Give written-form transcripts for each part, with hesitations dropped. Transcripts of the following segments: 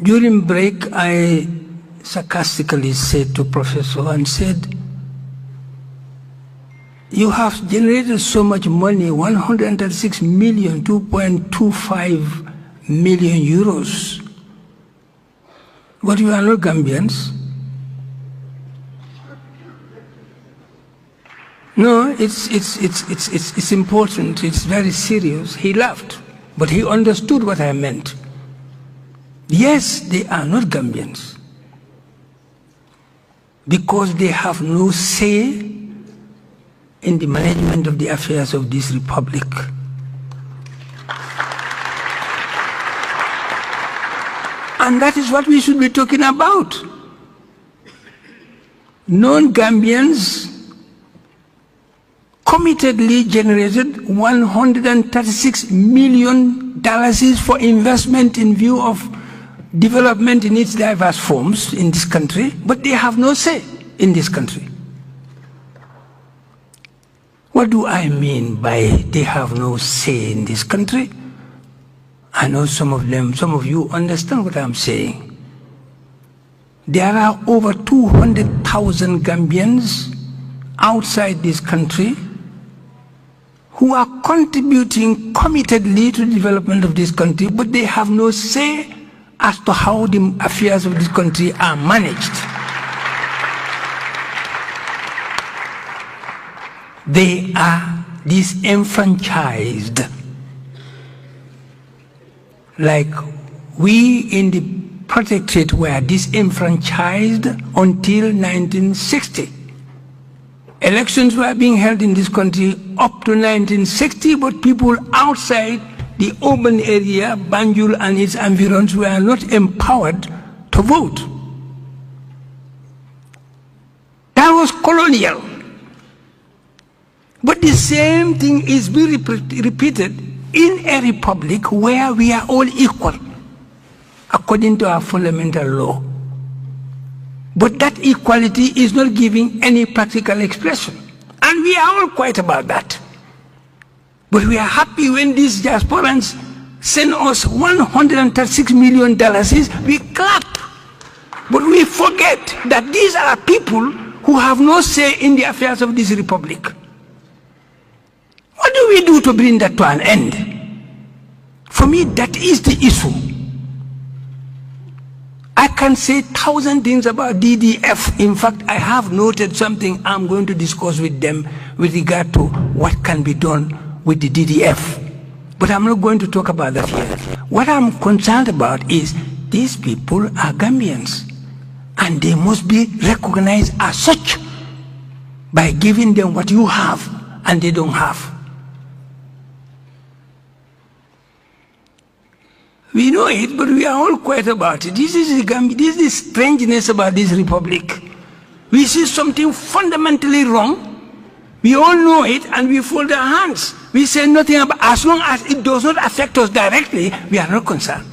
During break, I sarcastically said to Professor and said, you have generated so much money, 136 million, 2.25 million euros. But you are not Gambians. No, it's important, it's very serious. He laughed, but he understood what I meant. Yes, they are not Gambians, because they have no say in the management of the affairs of this republic. And that is what we should be talking about. Non-Gambians committedly generated $136 million for investment in view of development in its diverse forms in this country, but they have no say in this country. What do I mean by they have no say in this country? I know some of you understand what I'm saying. There are over 200,000 Gambians outside this country who are contributing committedly to the development of this country, but they have no say as to how the affairs of this country are managed. They are disenfranchised. Like we in the protectorate were disenfranchised until 1960. Elections were being held in this country up to 1960, but people outside the urban area, Banjul and its environs, were not empowered to vote. That was colonial. But the same thing is being repeated in a republic where we are all equal, according to our fundamental law. But that equality is not giving any practical expression. And we are all quiet about that. But we are happy when these diasporans send us $136 million, we clap. But we forget that these are people who have no say in the affairs of this republic. What do we do to bring that to an end? For me, that is the issue. I can say 1,000 things about DDF. In fact, I have noted something I'm going to discuss with them with regard to what can be done with the DDF. But I'm not going to talk about that here. What I'm concerned about is these people are Gambians, and they must be recognized as such by giving them what you have and they don't have. We know it, but we are all quiet about it. This is the strangeness about this republic. We see something fundamentally wrong. We all know it, and we fold our hands. We say nothing about it. As long as it does not affect us directly, we are not concerned.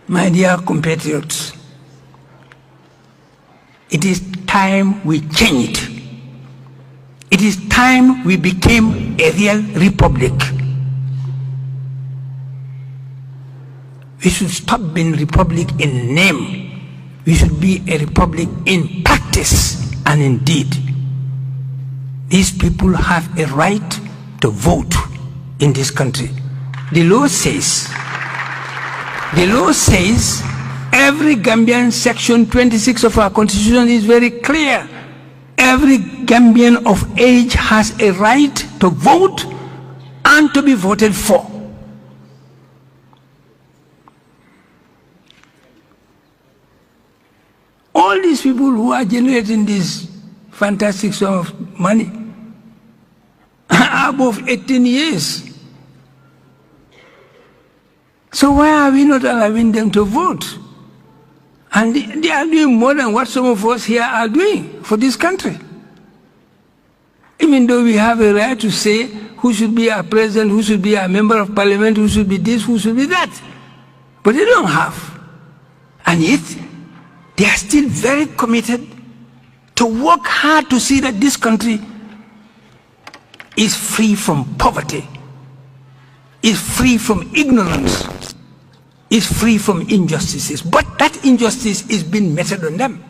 My dear compatriots, it is time we changed. It is time we became a real republic. We should stop being republic in name. We should be a republic in practice and in deed. These people have a right to vote in this country. The law says, every Gambian, section 26 of our constitution is very clear. Every Gambian of age has a right to vote and to be voted for. All these people who are generating this fantastic sum of money are above 18 years. So why are we not allowing them to vote? And they are doing more than what some of us here are doing for this country. Even though we have a right to say who should be our president, who should be our member of parliament, who should be this, who should be that. But they don't have. And yet, they are still very committed to work hard to see that this country is free from poverty, is free from ignorance, is free from injustices. But that injustice is being meted on them.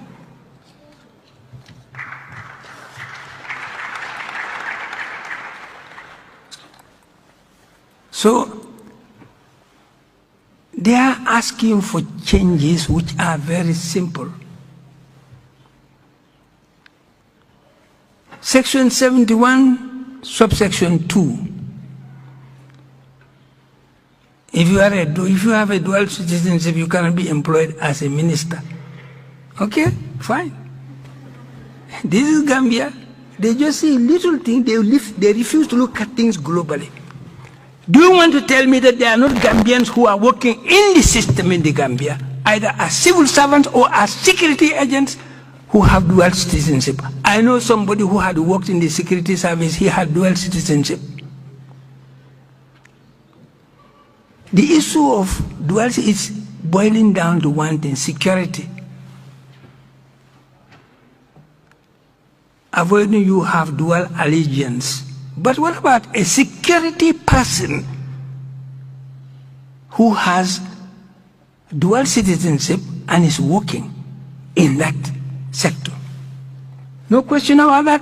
So they are asking for changes which are very simple. Section 71, subsection 2. If you have a dual citizenship, you cannot be employed as a minister. Okay, fine. This is Gambia. They just see little things, they refuse to look at things globally. Do you want to tell me that there are not Gambians who are working in the system in the Gambia, either as civil servants or as security agents, who have dual citizenship? I know somebody who had worked in the security service, he had dual citizenship. The issue of dual is boiling down to one thing: security. Avoiding you have dual allegiance. But what about a security person who has dual citizenship and is working in that sector? No question about that.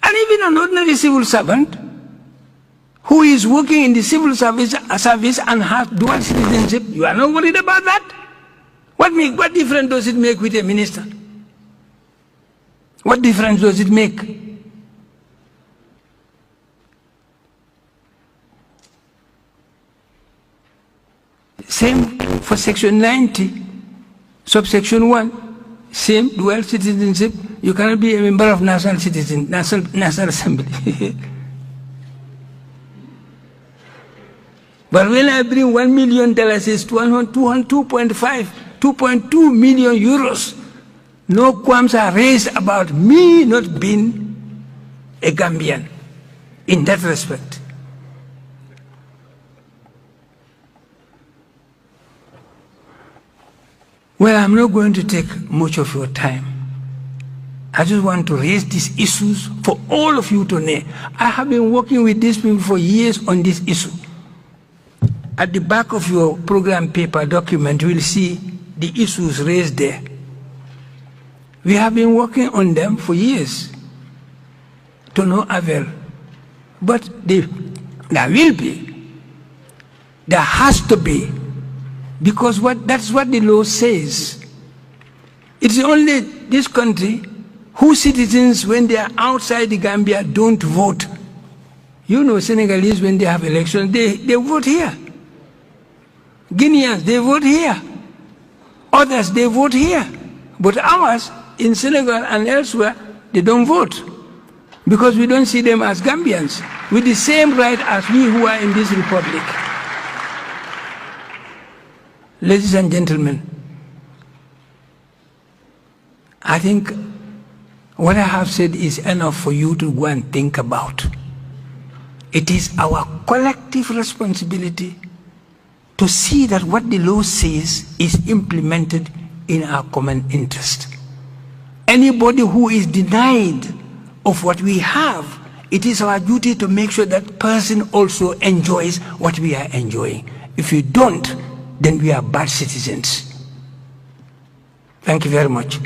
And even an ordinary civil servant who is working in the civil service and has dual citizenship, you are not worried about that? What difference does it make with a minister? What difference does it make? Same for section 90, subsection 1. Same, dual citizenship. You cannot be a member of National Assembly. But when I bring $1 million, it's 2.2 million euros. No qualms are raised about me not being a Gambian in that respect. Well, I'm not going to take much of your time. I just want to raise these issues for all of you to know. I have been working with these people for years on this issue. At the back of your program paper document, you will see the issues raised there. We have been working on them for years to no avail. But there will be, there has to be, because that's what the law says. It's only this country whose citizens, when they are outside the Gambia, don't vote. You know, Senegalese, when they have elections, they vote here. Guineans, they vote here. Others, they vote here. But ours, in Senegal and elsewhere, they don't vote, because we don't see them as Gambians with the same right as we who are in this republic. Ladies and gentlemen, I think what I have said is enough for you to go and think about. It is our collective responsibility to see that what the law says is implemented in our common interest. Anybody who is denied of what we have, it is our duty to make sure that person also enjoys what we are enjoying. If you don't, then we are bad citizens. Thank you very much.